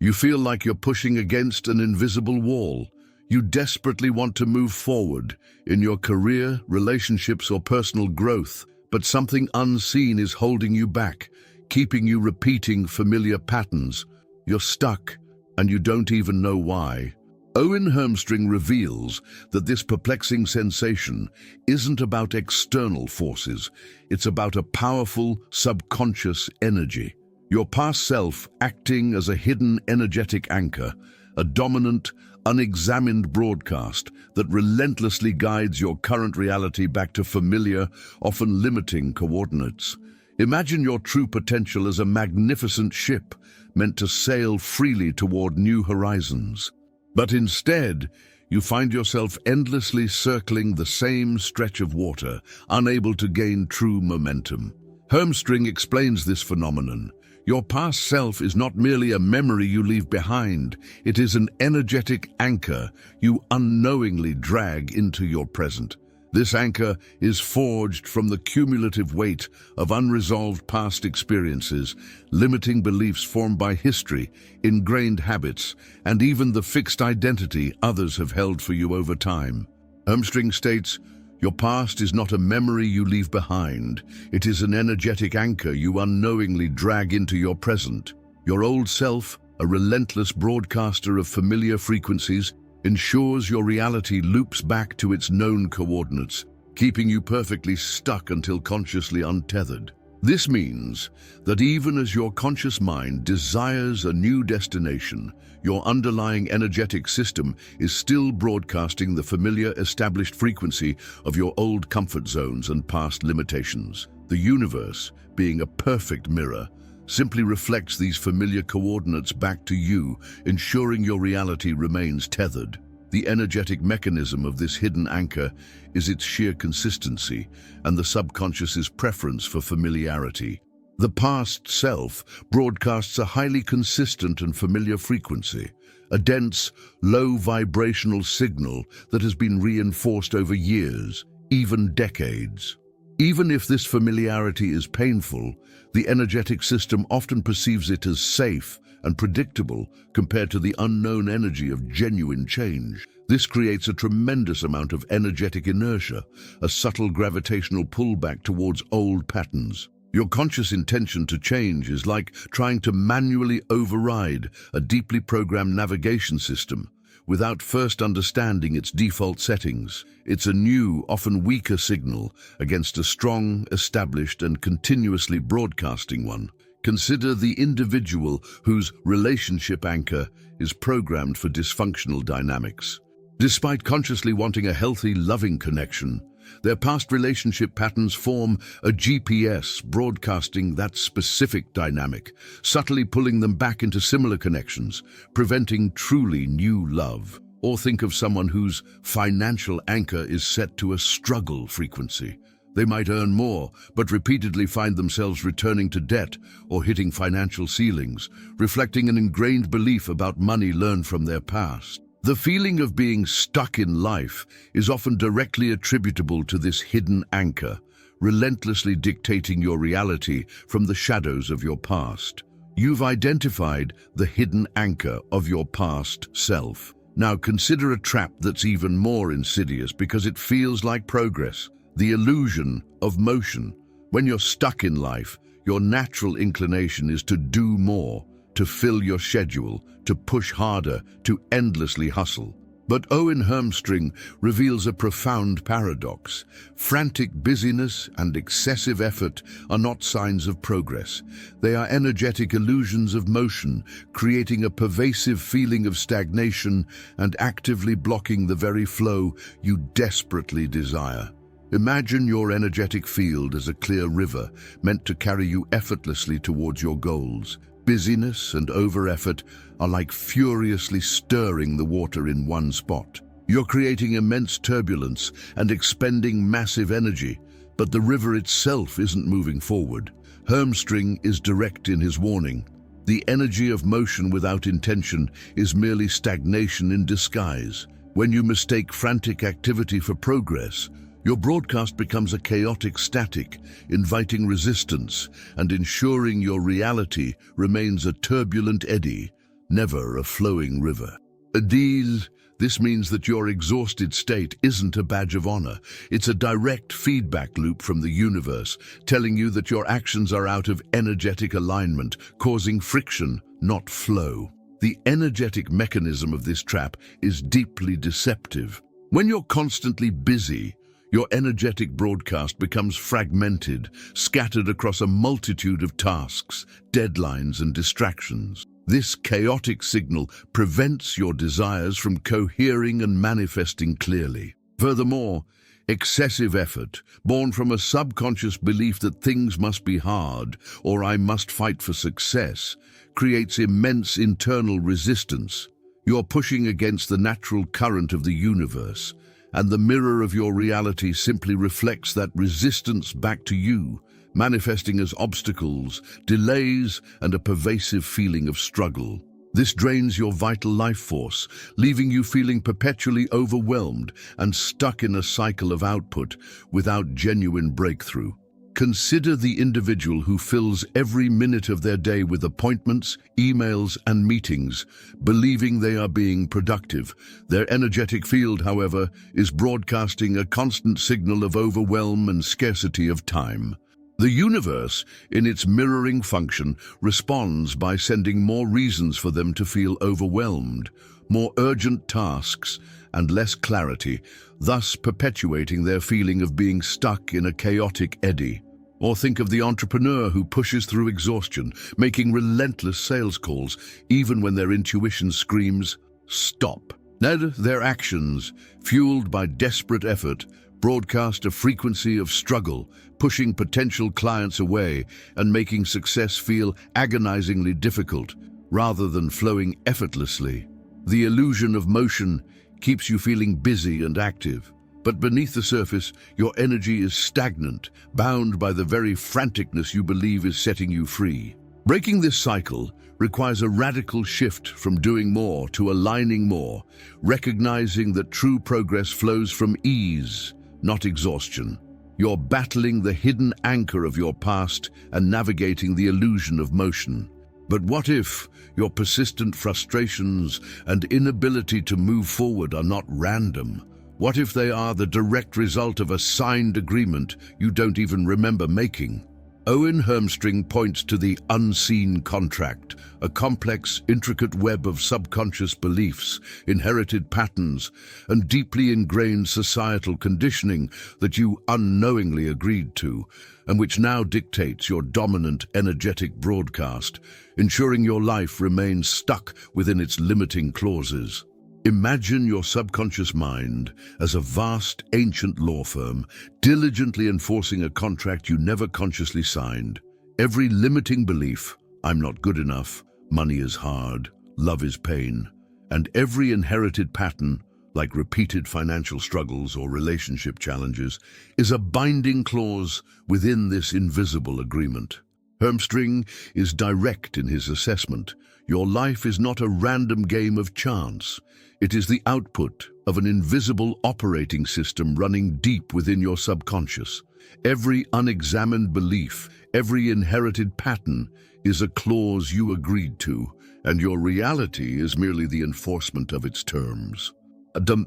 You feel like you're pushing against an invisible wall. You desperately want to move forward in your career, relationships, or personal growth, but something unseen is holding you back, keeping you repeating familiar patterns. You're stuck, and you don't even know why. Owen Hermstring reveals that this perplexing sensation isn't about external forces, it's about a powerful, subconscious energy. Your past self acting as a hidden energetic anchor, a dominant, unexamined broadcast that relentlessly guides your current reality back to familiar, often limiting coordinates. Imagine your true potential as a magnificent ship meant to sail freely toward new horizons. But instead, you find yourself endlessly circling the same stretch of water, unable to gain true momentum. Hermstring explains this phenomenon. Your past self is not merely a memory you leave behind, it is an energetic anchor you unknowingly drag into your present. This anchor is forged from the cumulative weight of unresolved past experiences, limiting beliefs formed by history, ingrained habits, and even the fixed identity others have held for you over time. Hermstring states, your past is not a memory you leave behind. It is an energetic anchor you unknowingly drag into your present. Your old self, a relentless broadcaster of familiar frequencies, ensures your reality loops back to its known coordinates, keeping you perfectly stuck until consciously untethered. This means that even as your conscious mind desires a new destination, your underlying energetic system is still broadcasting the familiar established frequency of your old comfort zones and past limitations. The universe, being a perfect mirror, simply reflects these familiar coordinates back to you, ensuring your reality remains tethered. The energetic mechanism of this hidden anchor is its sheer consistency and the subconscious's preference for familiarity. The past self broadcasts a highly consistent and familiar frequency, a dense, low vibrational signal that has been reinforced over years, even decades. Even if this familiarity is painful, the energetic system often perceives it as safe and predictable compared to the unknown energy of genuine change. This creates a tremendous amount of energetic inertia, a subtle gravitational pullback towards old patterns. Your conscious intention to change is like trying to manually override a deeply programmed navigation system without first understanding its default settings. It's a new, often weaker signal against a strong, established, and continuously broadcasting one. Consider the individual whose relationship anchor is programmed for dysfunctional dynamics. Despite consciously wanting a healthy, loving connection, their past relationship patterns form a GPS broadcasting that specific dynamic, subtly pulling them back into similar connections, preventing truly new love. Or think of someone whose financial anchor is set to a struggle frequency. They might earn more, but repeatedly find themselves returning to debt or hitting financial ceilings, reflecting an ingrained belief about money learned from their past. The feeling of being stuck in life is often directly attributable to this hidden anchor, relentlessly dictating your reality from the shadows of your past. You've identified the hidden anchor of your past self. Now consider a trap that's even more insidious because it feels like progress. The illusion of motion. When you're stuck in life, your natural inclination is to do more, to fill your schedule, to push harder, to endlessly hustle. But Owen Hermstring reveals a profound paradox. Frantic busyness and excessive effort are not signs of progress. They are energetic illusions of motion, creating a pervasive feeling of stagnation and actively blocking the very flow you desperately desire. Imagine your energetic field as a clear river meant to carry you effortlessly towards your goals. Busyness and over-effort are like furiously stirring the water in one spot. You're creating immense turbulence and expending massive energy, but the river itself isn't moving forward. Hermstring is direct in his warning. The energy of motion without intention is merely stagnation in disguise. When you mistake frantic activity for progress, your broadcast becomes a chaotic static, inviting resistance and ensuring your reality remains a turbulent eddy. never a flowing river. A deal. This means that your exhausted state isn't a badge of honor. It's a direct feedback loop from the universe, telling you that your actions are out of energetic alignment, causing friction, not flow. The energetic mechanism of this trap is deeply deceptive. When you're constantly busy, your energetic broadcast becomes fragmented, scattered across a multitude of tasks, deadlines, and distractions. This chaotic signal prevents your desires from cohering and manifesting clearly. Furthermore, excessive effort, born from a subconscious belief that things must be hard or I must fight for success, creates immense internal resistance. You're pushing against the natural current of the universe, and the mirror of your reality simply reflects that resistance back to you, manifesting as obstacles, delays, and a pervasive feeling of struggle. This drains your vital life force, leaving you feeling perpetually overwhelmed and stuck in a cycle of output without genuine breakthrough. Consider the individual who fills every minute of their day with appointments, emails, and meetings, believing they are being productive. Their energetic field, however, is broadcasting a constant signal of overwhelm and scarcity of time. The universe, in its mirroring function, responds by sending more reasons for them to feel overwhelmed, more urgent tasks, and less clarity, thus perpetuating their feeling of being stuck in a chaotic eddy. Or think of the entrepreneur who pushes through exhaustion, making relentless sales calls, even when their intuition screams, "Stop." Their actions, fueled by desperate effort, broadcast a frequency of struggle, pushing potential clients away and making success feel agonizingly difficult, rather than flowing effortlessly. The illusion of motion keeps you feeling busy and active, but beneath the surface, your energy is stagnant, bound by the very franticness you believe is setting you free. Breaking this cycle requires a radical shift from doing more to aligning more, recognizing that true progress flows from ease, not exhaustion. You're battling the hidden anchor of your past and navigating the illusion of motion. But what if your persistent frustrations and inability to move forward are not random? What if they are the direct result of a signed agreement you don't even remember making? Owen Hermstring points to the unseen contract, a complex, intricate web of subconscious beliefs, inherited patterns, and deeply ingrained societal conditioning that you unknowingly agreed to, and which now dictates your dominant, energetic broadcast, ensuring your life remains stuck within its limiting clauses. Imagine your subconscious mind as a vast, ancient law firm, diligently enforcing a contract you never consciously signed. Every limiting belief, "I'm not good enough," "money is hard," "love is pain," and every inherited pattern, like repeated financial struggles or relationship challenges, is a binding clause within this invisible agreement. Hermstring is direct in his assessment. Your life is not a random game of chance. It is the output of an invisible operating system running deep within your subconscious. Every unexamined belief, every inherited pattern is a clause you agreed to, and your reality is merely the enforcement of its terms.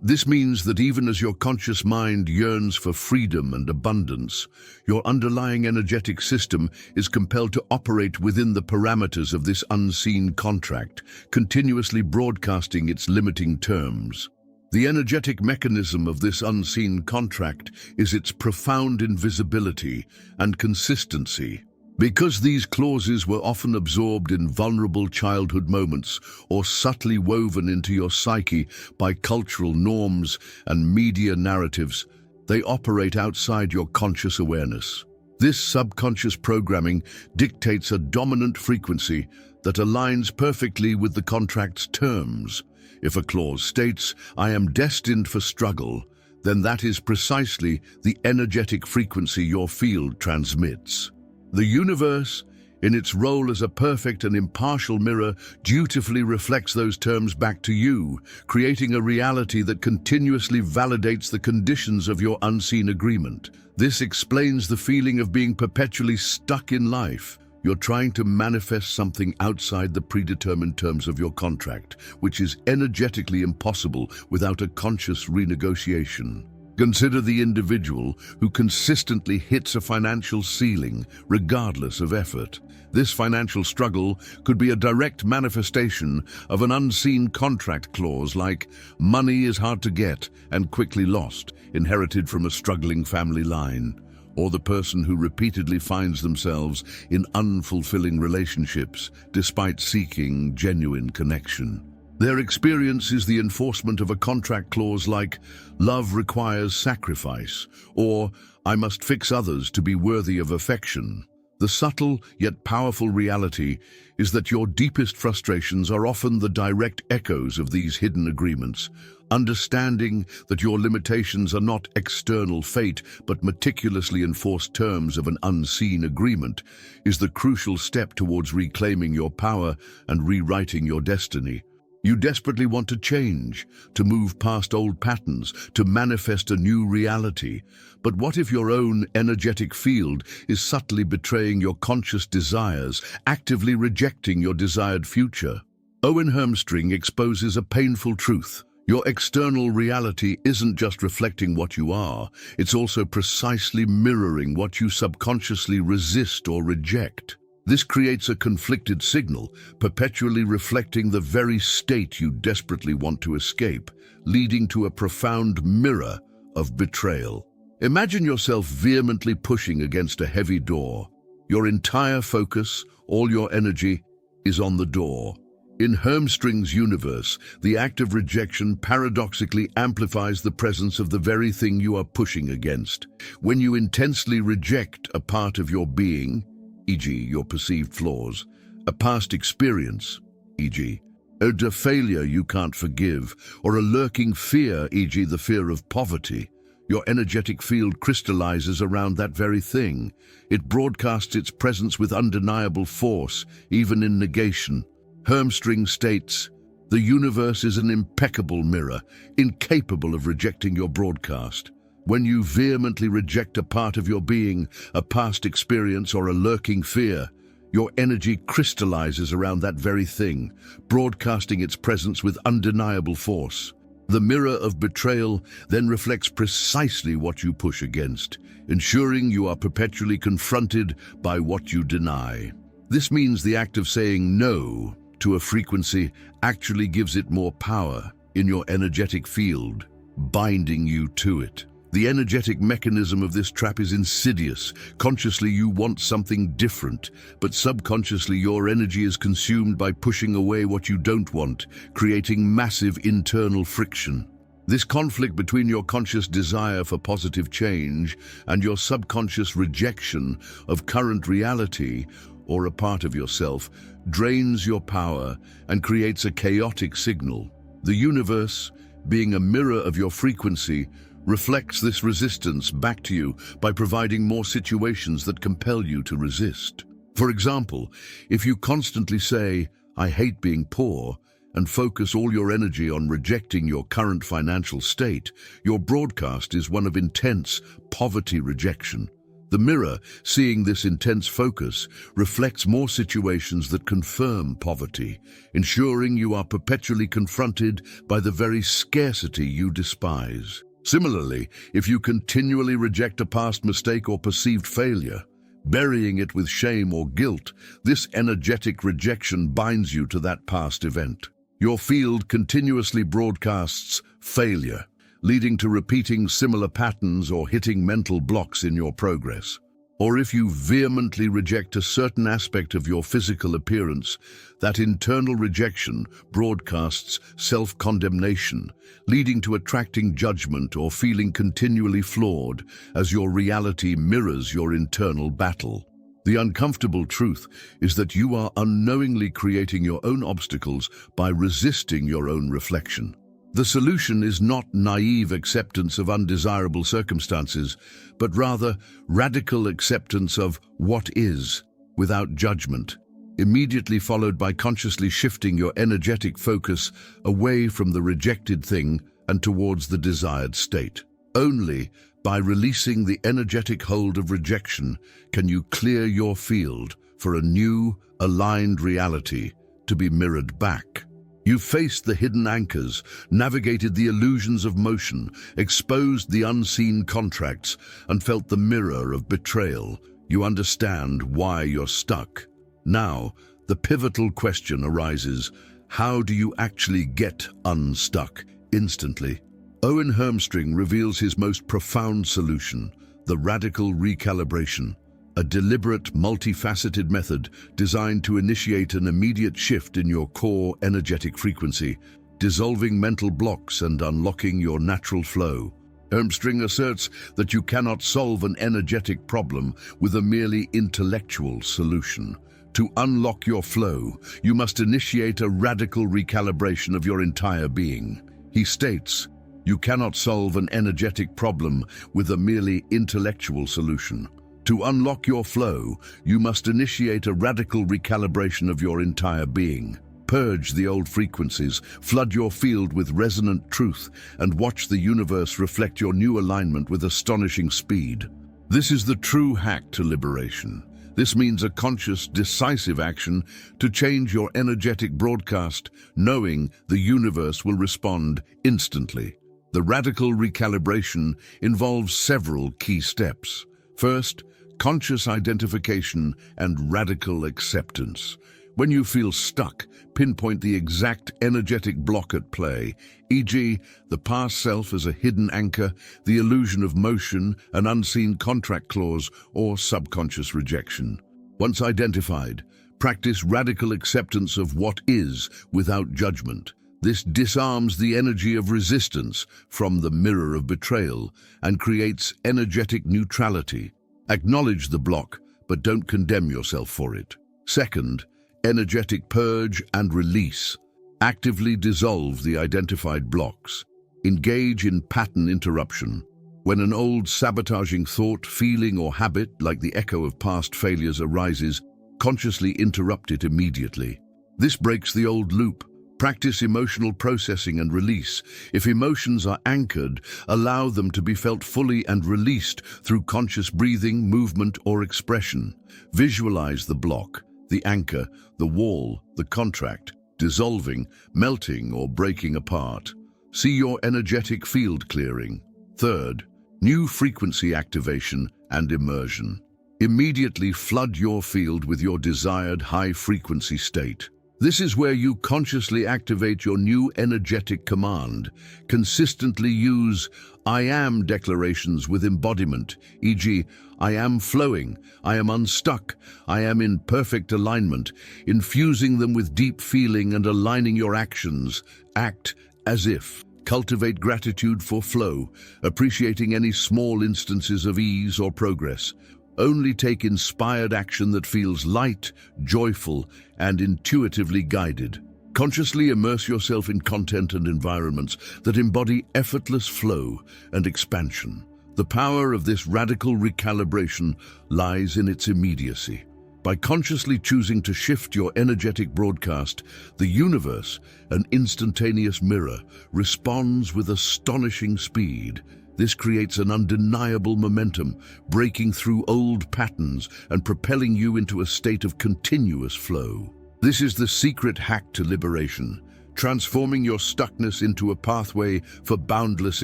This means that even as your conscious mind yearns for freedom and abundance, your underlying energetic system is compelled to operate within the parameters of this unseen contract, continuously broadcasting its limiting terms. The energetic mechanism of this unseen contract is its profound invisibility and consistency. Because these clauses were often absorbed in vulnerable childhood moments or subtly woven into your psyche by cultural norms and media narratives, they operate outside your conscious awareness. This subconscious programming dictates a dominant frequency that aligns perfectly with the contract's terms. If a clause states, "I am destined for struggle," then that is precisely the energetic frequency your field transmits. The universe, in its role as a perfect and impartial mirror, dutifully reflects those terms back to you, creating a reality that continuously validates the conditions of your unseen agreement. This explains the feeling of being perpetually stuck in life. You're trying to manifest something outside the predetermined terms of your contract, which is energetically impossible without a conscious renegotiation. Consider the individual who consistently hits a financial ceiling, regardless of effort. This financial struggle could be a direct manifestation of an unseen contract clause like money is hard to get and quickly lost, inherited from a struggling family line. Or the person who repeatedly finds themselves in unfulfilling relationships despite seeking genuine connection. Their experience is the enforcement of a contract clause like, love requires sacrifice, or I must fix others to be worthy of affection. The subtle yet powerful reality is that your deepest frustrations are often the direct echoes of these hidden agreements. Understanding that your limitations are not external fate but meticulously enforced terms of an unseen agreement is the crucial step towards reclaiming your power and rewriting your destiny. You desperately want to change, to move past old patterns, to manifest a new reality. But what if your own energetic field is subtly betraying your conscious desires, actively rejecting your desired future? Owen Hermstring exposes a painful truth. Your external reality isn't just reflecting what you are, it's also precisely mirroring what you subconsciously resist or reject. This creates a conflicted signal, perpetually reflecting the very state you desperately want to escape, leading to a profound mirror of betrayal. Imagine yourself vehemently pushing against a heavy door. Your entire focus, all your energy, is on the door. In Hermstring's universe, the act of rejection paradoxically amplifies the presence of the very thing you are pushing against. When you intensely reject a part of your being, e.g. your perceived flaws, a past experience, e.g. a failure you can't forgive, or a lurking fear, e.g. the fear of poverty, your energetic field crystallizes around that very thing. It broadcasts its presence with undeniable force, even in negation. Hermstring states, "The universe is an impeccable mirror, incapable of rejecting your broadcast. When you vehemently reject a part of your being, a past experience or a lurking fear, your energy crystallizes around that very thing, broadcasting its presence with undeniable force. The mirror of betrayal then reflects precisely what you push against, ensuring you are perpetually confronted by what you deny. This means the act of saying no to a frequency actually gives it more power in your energetic field, binding you to it. The energetic mechanism of this trap is insidious. Consciously you want something different, but subconsciously your energy is consumed by pushing away what you don't want, creating massive internal friction. This conflict between your conscious desire for positive change and your subconscious rejection of current reality or a part of yourself drains your power and creates a chaotic signal. The universe, being a mirror of your frequency, reflects this resistance back to you by providing more situations that compel you to resist. For example, if you constantly say, "I hate being poor," and focus all your energy on rejecting your current financial state, your broadcast is one of intense poverty rejection. The mirror, seeing this intense focus, reflects more situations that confirm poverty, ensuring you are perpetually confronted by the very scarcity you despise. Similarly, if you continually reject a past mistake or perceived failure, burying it with shame or guilt, this energetic rejection binds you to that past event. Your field continuously broadcasts failure, leading to repeating similar patterns or hitting mental blocks in your progress. Or if you vehemently reject a certain aspect of your physical appearance, that internal rejection broadcasts self-condemnation, leading to attracting judgment or feeling continually flawed as your reality mirrors your internal battle. The uncomfortable truth is that you are unknowingly creating your own obstacles by resisting your own reflection. The solution is not naive acceptance of undesirable circumstances, but rather radical acceptance of what is, without judgment, immediately followed by consciously shifting your energetic focus away from the rejected thing and towards the desired state. Only by releasing the energetic hold of rejection can you clear your field, for a new, aligned reality to be mirrored back. You've faced the hidden anchors, navigated the illusions of motion, exposed the unseen contracts, and felt the mirror of betrayal. You understand why you're stuck. Now, the pivotal question arises: how do you actually get unstuck instantly? Owen Hermstring reveals his most profound solution: the radical recalibration, a deliberate, multifaceted method designed to initiate an immediate shift in your core energetic frequency, dissolving mental blocks and unlocking your natural flow. Hermstring asserts that you cannot solve an energetic problem with a merely intellectual solution. To unlock your flow, you must initiate a radical recalibration of your entire being. He states, "You cannot solve an energetic problem with a merely intellectual solution. To unlock your flow, you must initiate a radical recalibration of your entire being. Purge the old frequencies, flood your field with resonant truth, and watch the universe reflect your new alignment with astonishing speed." This is the true hack to liberation. This means a conscious, decisive action to change your energetic broadcast, knowing the universe will respond instantly. The radical recalibration involves several key steps. First, conscious identification and radical acceptance. When you feel stuck, pinpoint the exact energetic block at play, e.g., the past self as a hidden anchor, the illusion of motion, an unseen contract clause, or subconscious rejection. Once identified, practice radical acceptance of what is without judgment. This disarms the energy of resistance from the mirror of betrayal and creates energetic neutrality. Acknowledge the block, but don't condemn yourself for it. Second, energetic purge and release. Actively dissolve the identified blocks. Engage in pattern interruption. When an old sabotaging thought, feeling, or habit, like the echo of past failures, arises, consciously interrupt it immediately. This breaks the old loop. Practice emotional processing and release. If emotions are anchored, allow them to be felt fully and released through conscious breathing, movement, or expression. Visualize the block, the anchor, the wall, the contract, dissolving, melting, or breaking apart. See your energetic field clearing. Third, new frequency activation and immersion. Immediately flood your field with your desired high-frequency state. This is where you consciously activate your new energetic command. Consistently use "I am" declarations with embodiment, e.g., "I am flowing," "I am unstuck," "I am in perfect alignment," infusing them with deep feeling and aligning your actions. Act as if. Cultivate gratitude for flow, appreciating any small instances of ease or progress. Only take inspired action that feels light, joyful, and intuitively guided. Consciously immerse yourself in content and environments that embody effortless flow and expansion. The power of this radical recalibration lies in its immediacy. By consciously choosing to shift your energetic broadcast, the universe, an instantaneous mirror, responds with astonishing speed. This creates an undeniable momentum, breaking through old patterns and propelling you into a state of continuous flow. This is the secret hack to liberation, transforming your stuckness into a pathway for boundless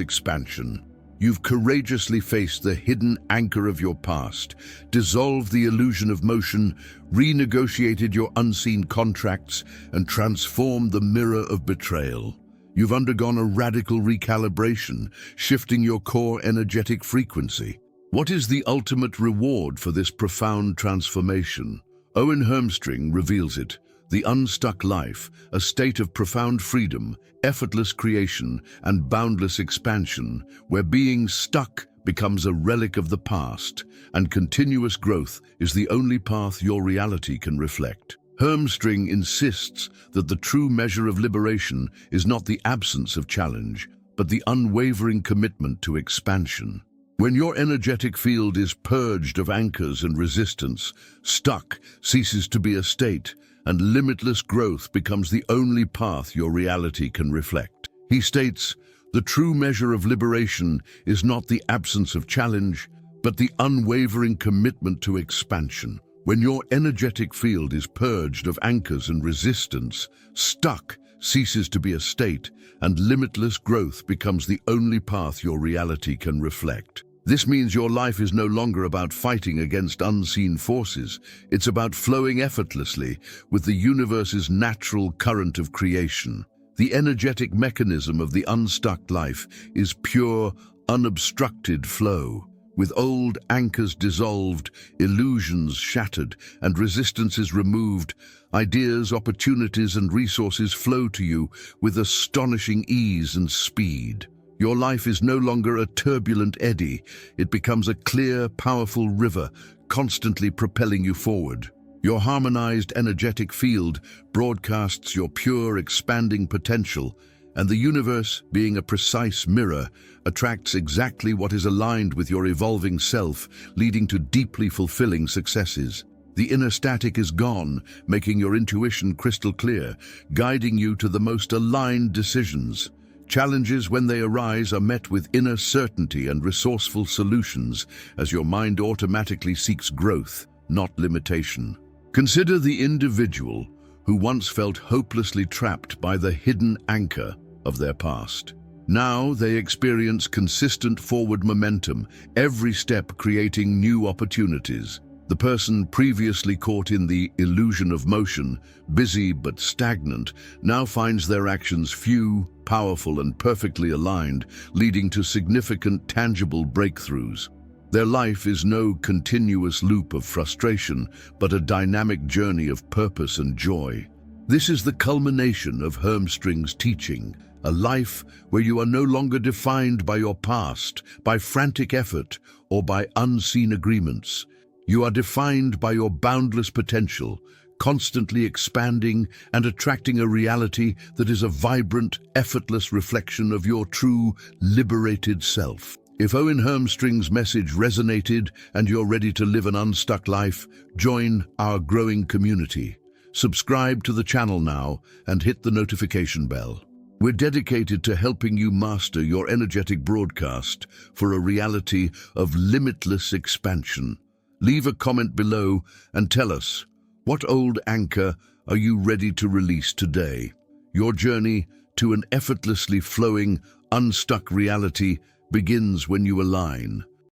expansion. You've courageously faced the hidden anchor of your past, dissolved the illusion of motion, renegotiated your unseen contracts, and transformed the mirror of betrayal. You've undergone a radical recalibration, shifting your core energetic frequency. What is the ultimate reward for this profound transformation? Owen Hermstring reveals it: the unstuck life, a state of profound freedom, effortless creation, and boundless expansion, where being stuck becomes a relic of the past, and continuous growth is the only path your reality can reflect. Hermstring insists that the true measure of liberation is not the absence of challenge, but the unwavering commitment to expansion. When your energetic field is purged of anchors and resistance, stuck ceases to be a state, and limitless growth becomes the only path your reality can reflect. He states, "The true measure of liberation is not the absence of challenge, but the unwavering commitment to expansion." When your energetic field is purged of anchors and resistance, stuck ceases to be a state, and limitless growth becomes the only path your reality can reflect. This means your life is no longer about fighting against unseen forces. It's about flowing effortlessly with the universe's natural current of creation. The energetic mechanism of the unstuck life is pure, unobstructed flow. With old anchors dissolved, illusions shattered, and resistances removed, ideas, opportunities, and resources flow to you with astonishing ease and speed. Your life is no longer a turbulent eddy. It becomes a clear, powerful river, constantly propelling you forward. Your harmonized energetic field broadcasts your pure, expanding potential, and the universe, being a precise mirror, attracts exactly what is aligned with your evolving self, leading to deeply fulfilling successes. The inner static is gone, making your intuition crystal clear, guiding you to the most aligned decisions. Challenges, when they arise, are met with inner certainty and resourceful solutions, as your mind automatically seeks growth, not limitation. Consider the individual who once felt hopelessly trapped by the hidden anchor of their past. Now they experience consistent forward momentum, every step creating new opportunities. The person previously caught in the illusion of motion, busy but stagnant, now finds their actions few, powerful, and perfectly aligned, leading to significant, tangible breakthroughs. Their life is no continuous loop of frustration, but a dynamic journey of purpose and joy. This is the culmination of Hermstring's teaching, a life where you are no longer defined by your past, by frantic effort, or by unseen agreements. You are defined by your boundless potential, constantly expanding and attracting a reality that is a vibrant, effortless reflection of your true, liberated self. If Owen Hermstring's message resonated and you're ready to live an unstuck life, join our growing community. Subscribe to the channel now and hit the notification bell. We're dedicated to helping you master your energetic broadcast for a reality of limitless expansion. Leave a comment below and tell us, what old anchor are you ready to release today? Your journey to an effortlessly flowing, unstuck reality begins when you align.